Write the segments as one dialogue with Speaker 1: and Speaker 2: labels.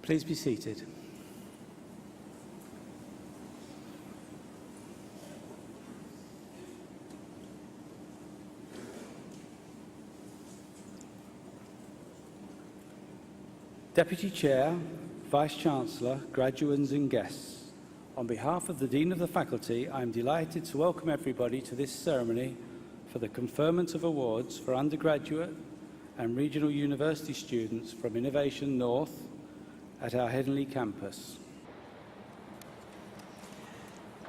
Speaker 1: Please be seated. Deputy Chair, Vice-Chancellor, graduates and guests, on behalf of the Dean of the Faculty, I am delighted to welcome everybody to this ceremony for the conferment of awards for undergraduate and regional university students from Innovation North at our Headingley campus.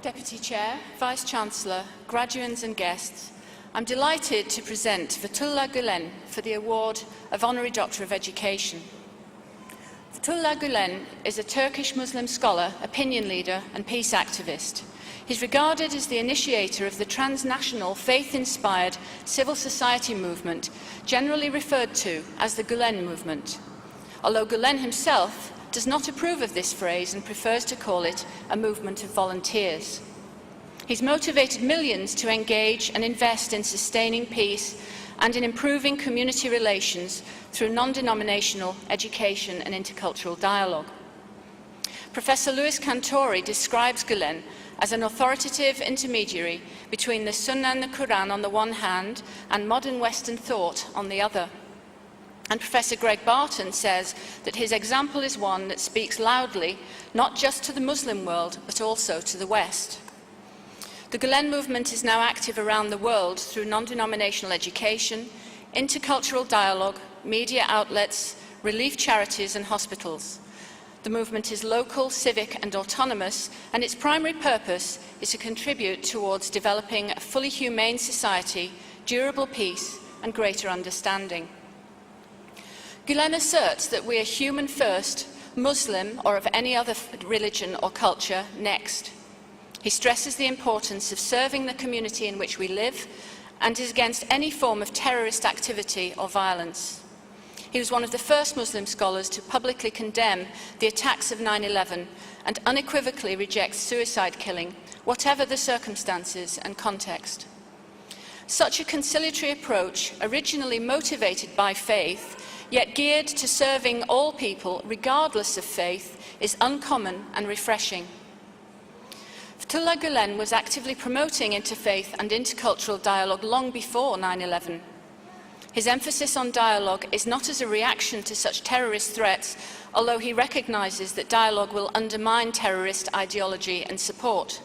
Speaker 2: Deputy Chair, Vice-Chancellor, graduates and guests, I'm delighted to present Fethullah Gülen for the award of Honorary Doctorate of Education. Fethullah Gülen is a Turkish Muslim scholar, opinion leader and peace activist. He's regarded as the initiator of the transnational, faith-inspired civil society movement, generally referred to as the Gülen movement, although Gülen himself does not approve of this phrase and prefers to call it a movement of volunteers. He's motivated millions to engage and invest in sustaining peace and in improving community relations through non-denominational education and intercultural dialogue. Professor Louis Cantori describes Gülen as an authoritative intermediary between the Sunnah and the Quran on the one hand and modern Western thought on the other. And Professor Greg Barton says that his example is one that speaks loudly not just to the Muslim world but also to the West. The Gülen movement is now active around the world through non-denominational education, intercultural dialogue, media outlets, relief charities and hospitals. The movement is local, civic and autonomous, and its primary purpose is to contribute towards developing a fully humane society, durable peace and greater understanding. Gülen asserts that we are human first, Muslim or of any other religion or culture next. He stresses the importance of serving the community in which we live and is against any form of terrorist activity or violence. He was one of the first Muslim scholars to publicly condemn the attacks of 9/11 and unequivocally rejects suicide killing, whatever the circumstances and context. Such a conciliatory approach, originally motivated by faith, yet geared to serving all people regardless of faith, is uncommon and refreshing. Fethullah Gülen was actively promoting interfaith and intercultural dialogue long before 9/11. His emphasis on dialogue is not as a reaction to such terrorist threats, although he recognises that dialogue will undermine terrorist ideology and support.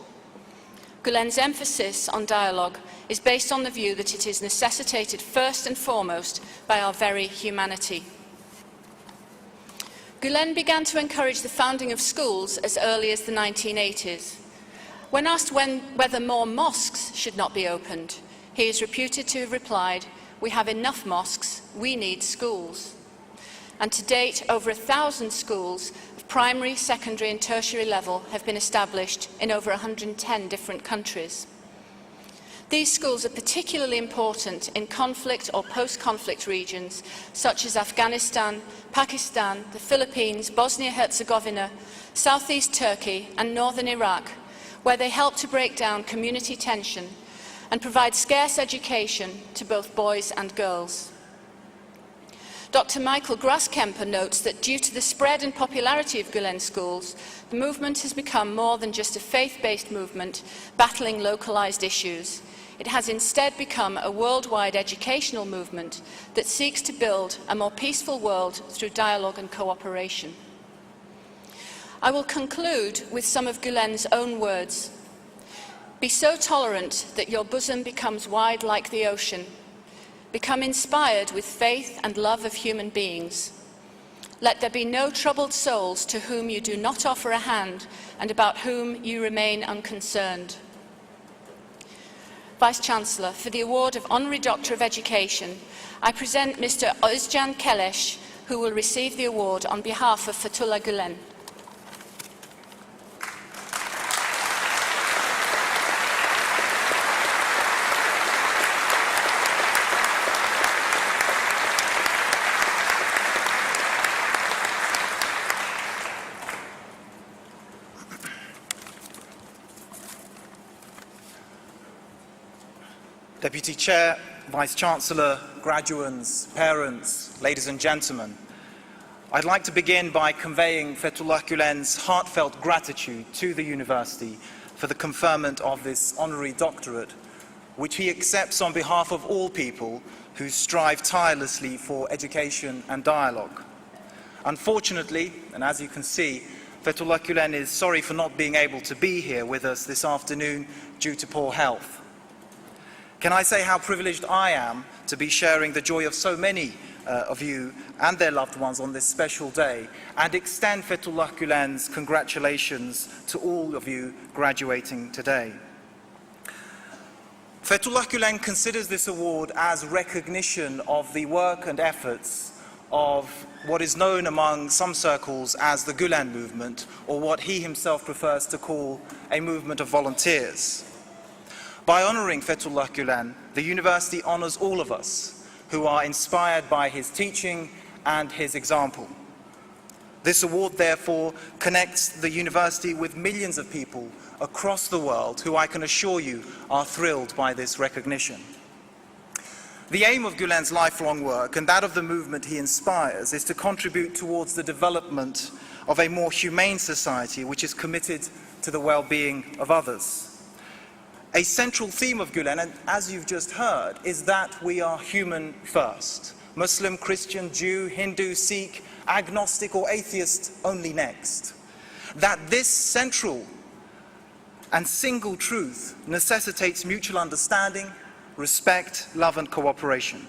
Speaker 2: Gülen's emphasis on dialogue is based on the view that it is necessitated first and foremost by our very humanity. Gülen began to encourage the founding of schools as early as the 1980s. When asked whether more mosques should not be opened, he is reputed to have replied, "We have enough mosques, we need schools." And to date, over 1,000 schools of primary, secondary and tertiary level have been established in over 110 different countries. These schools are particularly important in conflict or post-conflict regions such as Afghanistan, Pakistan, the Philippines, Bosnia-Herzegovina, southeast Turkey and northern Iraq, where they help to break down community tension and provide scarce education to both boys and girls. Dr. Michael Grasskemper notes that due to the spread and popularity of Gülen schools, the movement has become more than just a faith-based movement battling localized issues. It has instead become a worldwide educational movement that seeks to build a more peaceful world through dialogue and cooperation. I will conclude with some of Gülen's own words. Be so tolerant that your bosom becomes wide like the ocean. Become inspired with faith and love of human beings. Let there be no troubled souls to whom you do not offer a hand and about whom you remain unconcerned. Vice-Chancellor, for the award of Honorary Doctor of Education, I present Mr. Özcan Keleş, who will receive the award on behalf of Fethullah Gülen.
Speaker 3: Deputy Chair, Vice-Chancellor, graduates, parents, ladies and gentlemen, I'd like to begin by conveying Fethullah Gülen's heartfelt gratitude to the university for the conferment of this honorary doctorate, which he accepts on behalf of all people who strive tirelessly for education and dialogue. Unfortunately, and as you can see, Fethullah Gülen is sorry for not being able to be here with us this afternoon due to poor health. Can I say how privileged I am to be sharing the joy of so many of you and their loved ones on this special day, and extend Fethullah Gülen's congratulations to all of you graduating today. Fethullah Gülen considers this award as recognition of the work and efforts of what is known among some circles as the Gülen movement, or what he himself prefers to call a movement of volunteers. By honoring Fethullah Gülen, the university honors all of us who are inspired by his teaching and his example. This award, therefore, connects the university with millions of people across the world who, I can assure you, are thrilled by this recognition. The aim of Gülen's lifelong work, and that of the movement he inspires, is to contribute towards the development of a more humane society which is committed to the well-being of others. A central theme of Gülen, and as you've just heard, is that we are human first. Muslim, Christian, Jew, Hindu, Sikh, agnostic or atheist only next. That this central and single truth necessitates mutual understanding, respect, love and cooperation.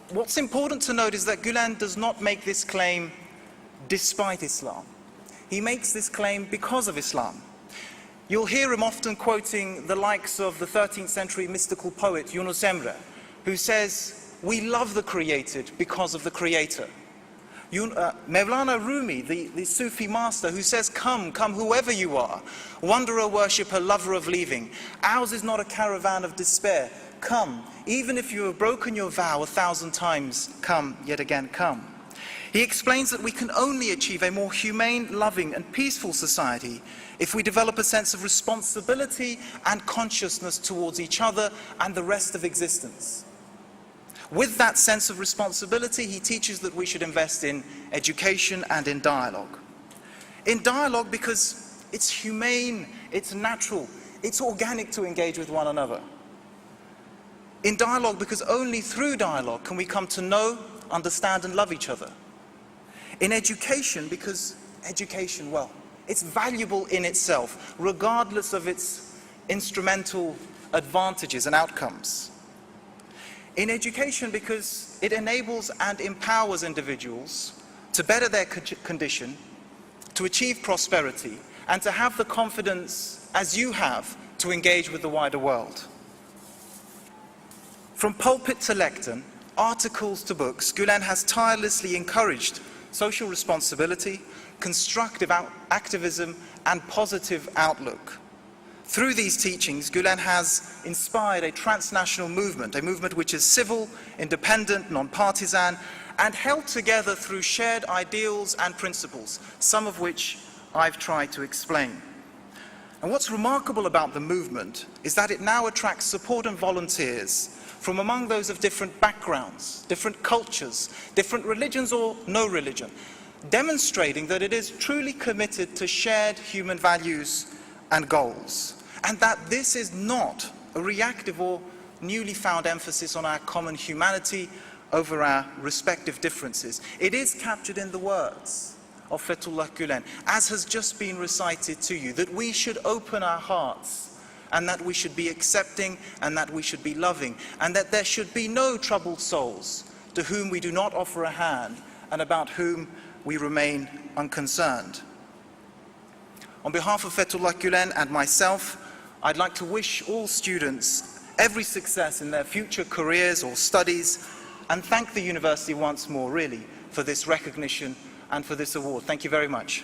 Speaker 3: What's important to note is that Gülen does not make this claim despite Islam. He makes this claim because of Islam. You'll hear him often quoting the likes of the 13th century mystical poet Yunus Emre, who says, "We love the created because of the Creator." Mevlana Rumi, the Sufi master, who says, "Come, come whoever you are, wanderer, worshipper, lover of leaving. Ours is not a caravan of despair. Come, even if you have broken your vow 1,000 times, come, yet again come." He explains that we can only achieve a more humane, loving and peaceful society if we develop a sense of responsibility and consciousness towards each other and the rest of existence. With that sense of responsibility, he teaches that we should invest in education and in dialogue. In dialogue because it's humane, it's natural, it's organic to engage with one another. In dialogue because only through dialogue can we come to know, understand and love each other. In education because education, well, it's valuable in itself, regardless of its instrumental advantages and outcomes. In education because it enables and empowers individuals to better their condition, to achieve prosperity, and to have the confidence, as you have, to engage with the wider world. From pulpit to lectern, articles to books, Gülen has tirelessly encouraged social responsibility, constructive activism and positive outlook. Through these teachings, Gülen has inspired a transnational movement, a movement which is civil, independent, non-partisan, and held together through shared ideals and principles, some of which I've tried to explain. And what's remarkable about the movement is that it now attracts support and volunteers from among those of different backgrounds, different cultures, different religions or no religion, demonstrating that it is truly committed to shared human values and goals, and that this is not a reactive or newly found emphasis on our common humanity over our respective differences. It is captured in the words of Fethullah Gülen, as has just been recited to you, that we should open our hearts and that we should be accepting and that we should be loving, and that there should be no troubled souls to whom we do not offer a hand and about whom we remain unconcerned. On behalf of Fethullah Gülen and myself, I'd like to wish all students every success in their future careers or studies, and thank the university once more, really, for this recognition and for this award. Thank you very much.